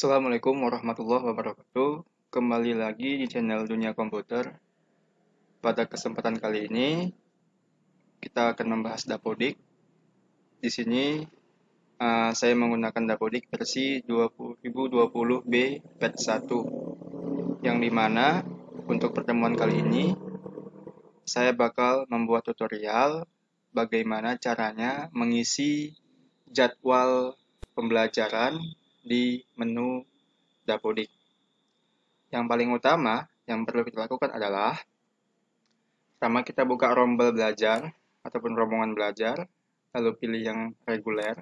Assalamualaikum warahmatullahi wabarakatuh. Kembali lagi di channel Dunia Komputer. Pada kesempatan kali ini, kita akan membahas Dapodik. Di sini, saya menggunakan Dapodik versi 2020B Pet 1, yang dimana untuk pertemuan kali ini, saya bakal membuat tutorial bagaimana caranya mengisi jadwal pembelajaran di menu Dapodik. Yang paling utama yang perlu kita lakukan adalah pertama kita buka rombel belajar ataupun rombongan belajar, lalu pilih yang reguler.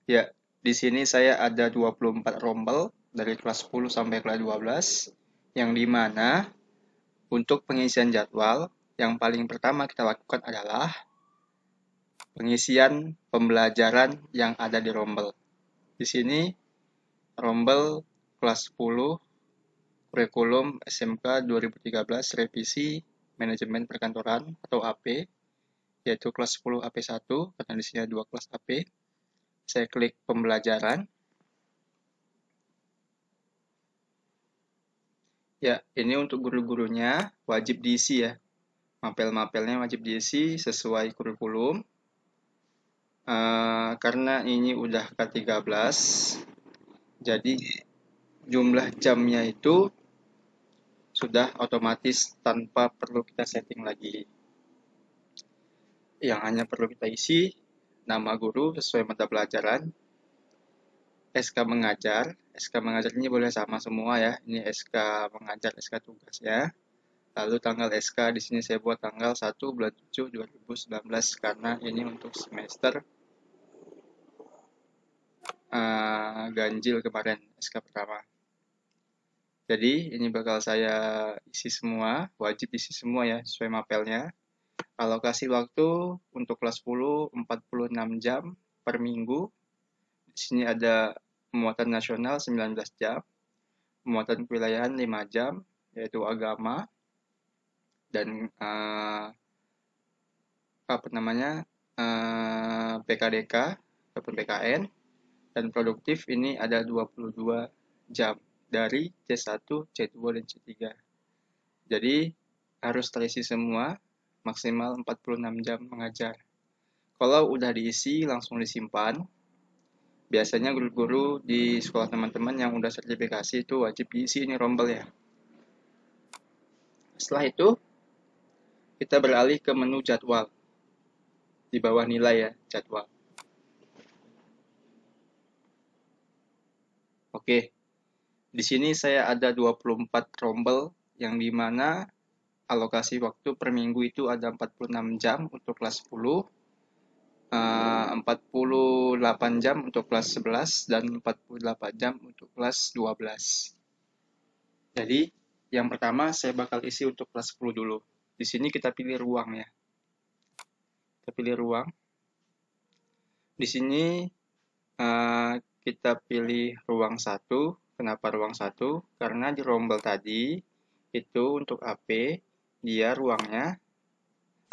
Ya, di sini saya ada 24 rombel dari kelas 10 sampai kelas 12, yang dimana untuk pengisian jadwal, yang paling pertama kita lakukan adalah pengisian pembelajaran yang ada di rombel. Di sini rombel kelas 10 kurikulum SMK 2013 revisi manajemen perkantoran atau AP, yaitu kelas 10 AP1 karena di sini ada 2 kelas AP. Saya klik pembelajaran. Ya, ini untuk guru-gurunya wajib diisi ya. Mapel-mapelnya wajib diisi sesuai kurikulum. Karena ini udah K13, jadi jumlah jamnya itu sudah otomatis tanpa perlu kita setting lagi. Yang hanya perlu kita isi nama guru sesuai mata pelajaran, SK mengajar. SK mengajar ini boleh sama semua ya. Ini SK mengajar, SK tugas ya. Lalu tanggal SK di sini saya buat tanggal 1 bulan 7 2019 karena ini untuk semester ganjil kemarin SK pertama. Jadi ini bakal saya isi semua, wajib isi semua ya sesuai mapelnya. Alokasi waktu untuk kelas 10 46 jam per minggu. Di sini ada pemuatan nasional 19 jam, pemuatan kewilayahan 5 jam, yaitu agama, dan PKDK ataupun PKN, dan produktif ini ada 22 jam dari C1, C2, dan C3. Jadi harus terisi semua, maksimal 46 jam mengajar. Kalau udah diisi, langsung disimpan. Biasanya guru-guru di sekolah teman-teman yang udah sertifikasi itu wajib diisi ini rombel ya. Setelah itu, kita beralih ke menu jadwal. Di bawah nilai ya, jadwal. Oke, di sini saya ada 24 rombel, yang dimana alokasi waktu per minggu itu ada 46 jam untuk kelas 10, 48 jam untuk kelas 11, dan 48 jam untuk kelas 12. Jadi, yang pertama saya bakal isi untuk kelas 10 dulu. Di sini kita pilih ruang ya. Kita pilih ruang. Di sini kita pilih ruang 1. Kenapa ruang 1? Karena di rombel tadi itu untuk AP dia ruangnya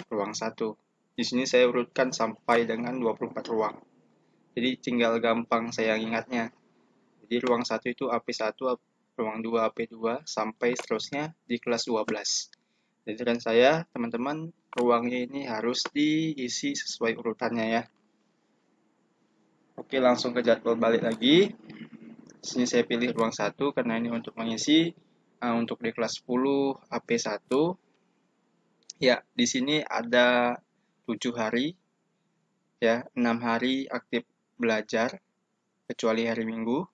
ruang 1. Di sini saya urutkan sampai dengan 24 ruang. Jadi tinggal gampang saya ingatnya. Jadi ruang 1 itu AP1, ruang 2 AP2 sampai seterusnya di kelas 12. Jadi kan saya, teman-teman, ruangnya ini harus diisi sesuai urutannya ya. Oke, langsung ke jadwal balik lagi. Di sini saya pilih ruang 1 karena ini untuk mengisi untuk di kelas 10 AP1. Ya, di sini ada 7 hari ya, 6 hari aktif belajar kecuali hari Minggu.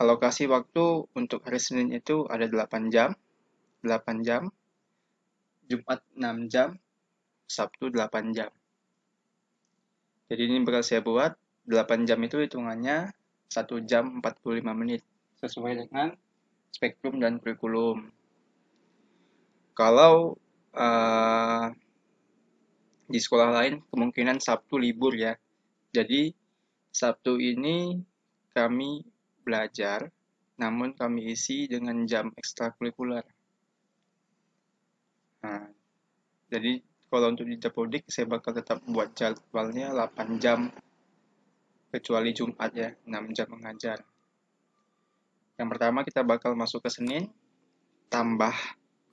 Alokasi waktu untuk hari Senin itu ada 8 jam. 8 jam, Jumat 6 jam, Sabtu 8 jam. Jadi ini bakal saya buat 8 jam itu hitungannya 1 jam 45 menit sesuai dengan spektrum dan kurikulum. Kalau di sekolah lain kemungkinan Sabtu libur ya. Jadi Sabtu ini kami belajar, namun kami isi dengan jam ekstrakurikuler. Nah, jadi kalau untuk di Dapodik saya bakal tetap buat jadwalnya 8 jam kecuali Jumat ya, 6 jam mengajar. Yang pertama kita bakal masuk ke Senin,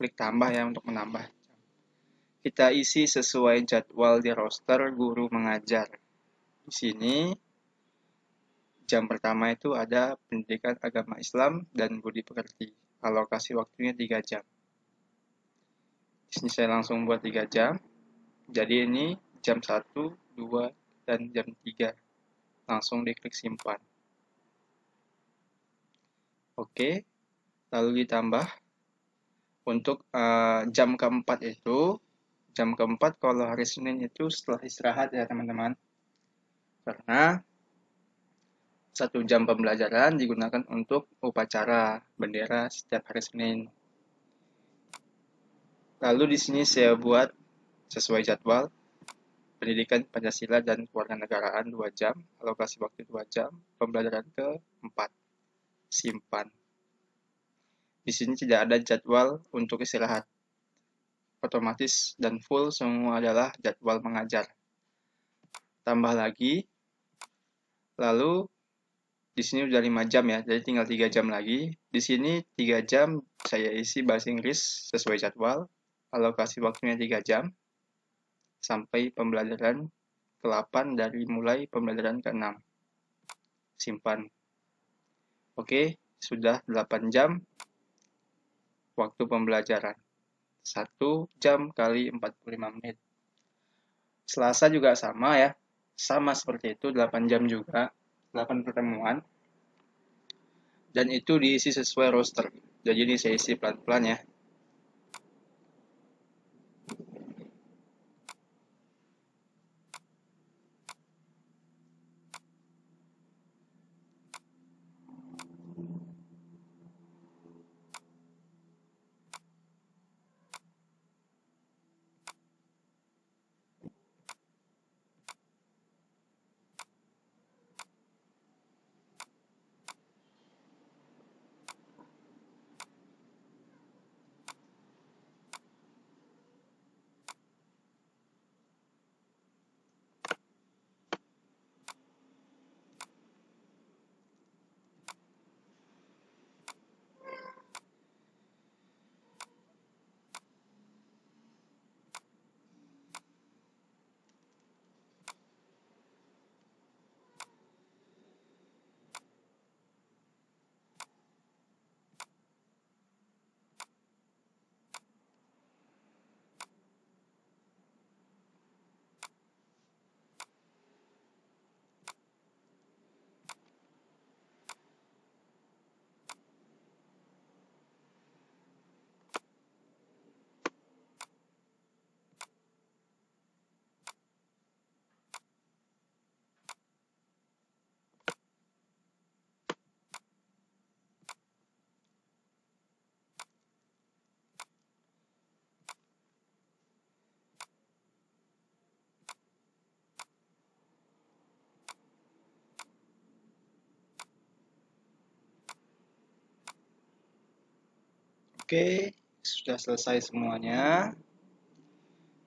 klik tambah ya untuk menambah. Kita isi sesuai jadwal di roster guru mengajar. Di sini jam pertama itu ada pendidikan agama Islam dan budi pekerti. Alokasi waktunya 3 jam. Di sini saya langsung buat 3 jam. Jadi ini jam 1, 2, dan jam 3. Langsung diklik simpan. Oke, lalu ditambah untuk jam keempat itu, jam keempat kalau hari Senin itu setelah istirahat ya teman-teman. Karena 1 jam pembelajaran digunakan untuk upacara bendera setiap hari Senin. Lalu di sini saya buat sesuai jadwal pendidikan Pancasila dan kewarganegaraan 2 jam, alokasi waktu 2 jam, pembelajaran ke-4, simpan. Di sini tidak ada jadwal untuk istirahat. Otomatis dan full semua adalah jadwal mengajar. Tambah lagi, lalu di sini udah 5 jam ya, jadi tinggal 3 jam lagi. Di sini 3 jam saya isi bahasa Inggris sesuai jadwal, alokasi waktunya 3 jam, sampai pembelajaran ke-8 dari mulai pembelajaran ke-6. Simpan. Oke, sudah 8 jam waktu pembelajaran. 1 jam kali 45 menit. Selasa juga sama ya. Sama seperti itu, 8 jam juga. 8 pertemuan. Dan itu diisi sesuai roster. Jadi ini saya isi pelan-pelan ya. Oke, sudah selesai semuanya.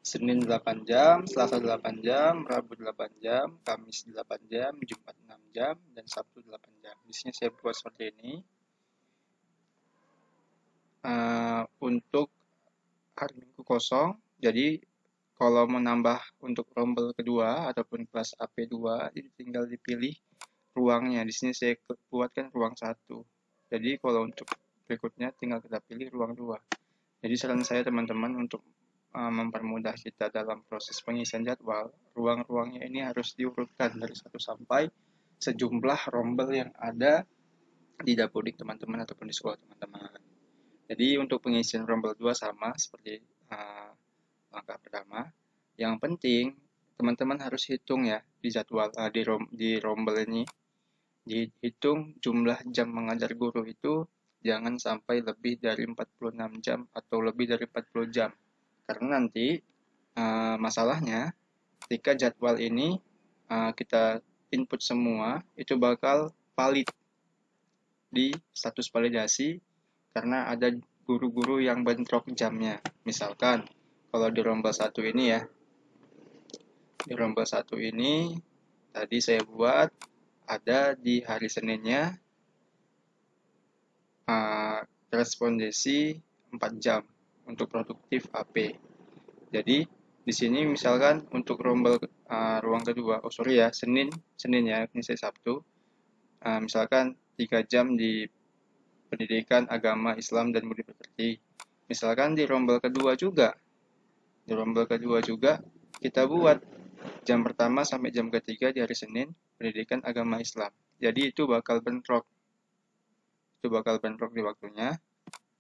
Senin 8 jam, Selasa 8 jam, Rabu 8 jam, Kamis 8 jam, Jumat 6 jam, dan Sabtu 8 jam. Di sini saya buat seperti ini. Untuk hari Minggu kosong, jadi kalau mau nambah untuk rombel kedua ataupun kelas AP2, jadi tinggal dipilih ruangnya. Di sini saya buatkan ruang 1. Jadi kalau untuk berikutnya tinggal kita pilih ruang 2. Jadi saran saya teman-teman untuk mempermudah kita dalam proses pengisian jadwal, ruang-ruangnya ini harus diurutkan dari 1 sampai sejumlah rombel yang ada di Dapodik teman-teman ataupun di sekolah teman-teman. Jadi untuk pengisian rombel 2 sama seperti langkah pertama. Yang penting teman-teman harus hitung ya di jadwal di rombel ini. Dihitung jumlah jam mengajar guru itu jangan sampai lebih dari 46 jam atau lebih dari 40 jam. Karena nanti masalahnya ketika jadwal ini kita input semua itu bakal valid di status validasi karena ada guru-guru yang bentrok jamnya. Misalkan kalau di rombel 1 ini ya, di rombel 1 ini tadi saya buat ada di hari Seninnya respondensi 4 jam untuk produktif AP. Jadi di sini misalkan untuk rombel ruang kedua, Senin ya, ini saya Sabtu, misalkan 3 jam di pendidikan agama Islam dan budi pekerti. Misalkan di rombel kedua juga kita buat jam pertama sampai jam ketiga di hari Senin pendidikan agama Islam. Jadi itu bakal bentrok di waktunya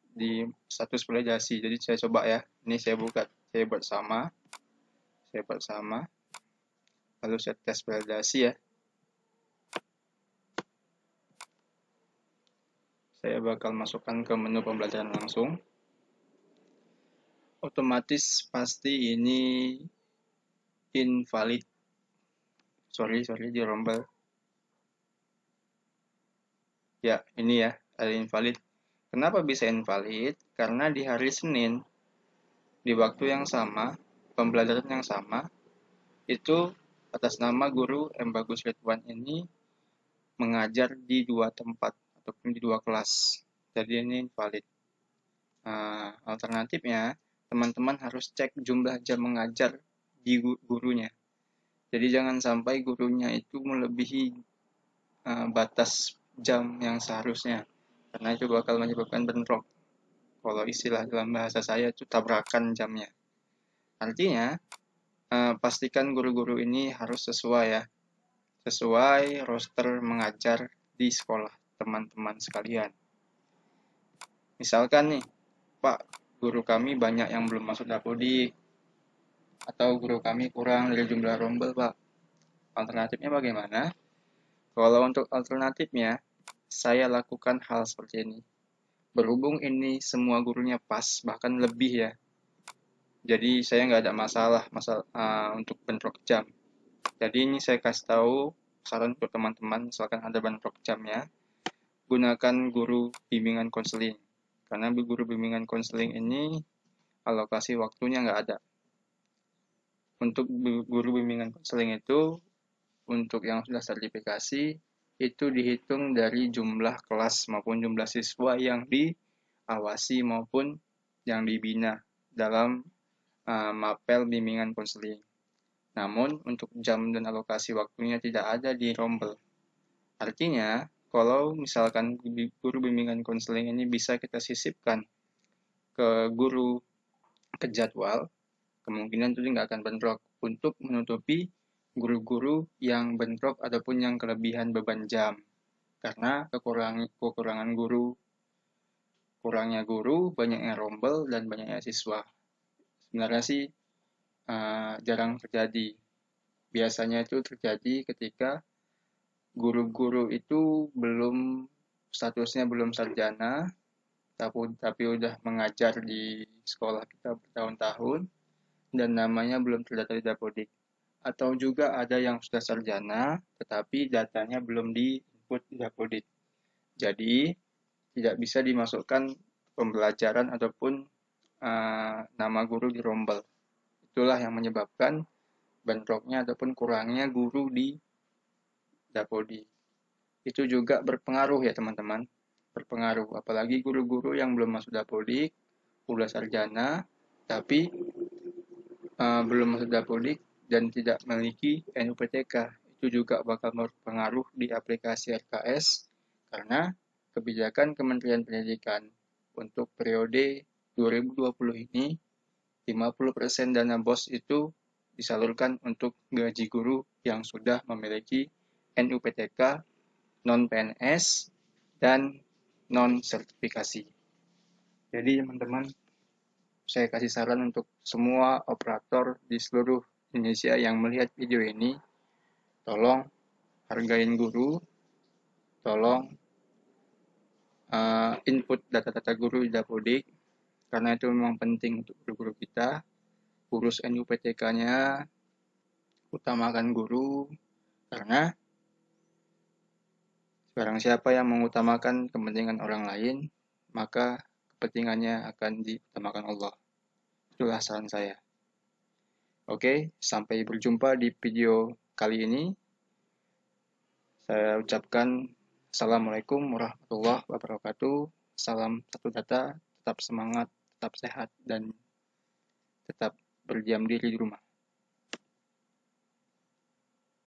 di status validasi. Jadi saya coba ya, ini saya buat sama, lalu saya tes validasi ya. Saya bakal masukkan ke menu pembelajaran langsung. Otomatis pasti ini invalid. Sorry di rombel. Ya, ini ya, ada invalid. Kenapa bisa invalid? Karena di hari Senin, di waktu yang sama, pembelajaran yang sama, itu atas nama guru M. Bagus Ridwan ini mengajar di 2 tempat ataupun di 2 kelas. Jadi ini invalid. Alternatifnya, teman-teman harus cek jumlah jam mengajar di gurunya. Jadi jangan sampai gurunya itu melebihi batas jam yang seharusnya, karena itu bakal menyebabkan bentrok. Kalau istilah dalam bahasa saya itu tabrakan jamnya. Artinya, pastikan guru-guru ini harus sesuai roster mengajar di sekolah teman-teman sekalian. Misalkan nih, Pak, guru kami banyak yang belum masuk Dapodik, atau guru kami kurang dari jumlah rombel, Pak. Alternatifnya bagaimana? Kalau untuk alternatifnya, saya lakukan hal seperti ini. Berhubung ini semua gurunya pas, bahkan lebih ya. Jadi saya nggak ada masalah untuk bentrok jam. Jadi ini saya kasih tahu saran untuk teman-teman, misalkan ada bentrok jamnya, gunakan guru bimbingan konseling. Karena guru bimbingan konseling ini alokasi waktunya nggak ada. Untuk guru bimbingan konseling itu, untuk yang sudah sertifikasi, itu dihitung dari jumlah kelas maupun jumlah siswa yang diawasi maupun yang dibina dalam mapel bimbingan konseling. Namun, untuk jam dan alokasi waktunya tidak ada di rombel. Artinya, kalau misalkan guru bimbingan konseling ini bisa kita sisipkan ke jadwal, kemungkinan itu nggak akan bentrok untuk menutupi guru-guru yang bentrok ataupun yang kelebihan beban jam. Karena kekurangan guru, kurangnya guru, banyaknya rombel, dan banyaknya siswa. Sebenarnya sih jarang terjadi. Biasanya itu terjadi ketika guru-guru itu statusnya belum sarjana, tapi udah mengajar di sekolah kita bertahun-tahun, dan namanya belum terdata di Dapodik. Atau juga ada yang sudah sarjana, tetapi datanya belum di-input di Dapodik. Jadi, tidak bisa dimasukkan pembelajaran ataupun nama guru di rombel. Itulah yang menyebabkan bentroknya ataupun kurangnya guru di Dapodik. Itu juga berpengaruh ya teman-teman. Berpengaruh, apalagi guru-guru yang belum masuk Dapodik, udah sarjana, tapi belum masuk Dapodik dan tidak memiliki NUPTK. Itu juga bakal berpengaruh di aplikasi RKS karena kebijakan Kementerian Pendidikan untuk periode 2020 ini 50% dana BOS itu disalurkan untuk gaji guru yang sudah memiliki NUPTK, non-PNS, dan non-sertifikasi. Jadi teman-teman, saya kasih saran untuk semua operator di seluruh Indonesia yang melihat video ini, tolong hargain guru, tolong input data-data guru di Dapodik, karena itu memang penting untuk guru-guru kita. Urus NUPTK-nya, utamakan guru, karena barang siapa yang mengutamakan kepentingan orang lain, maka kepentingannya akan diutamakan Allah. Itulah saran saya. Oke, sampai berjumpa di video kali ini. Saya ucapkan Assalamualaikum warahmatullahi wabarakatuh. Salam satu data, tetap semangat, tetap sehat, dan tetap berdiam diri di rumah.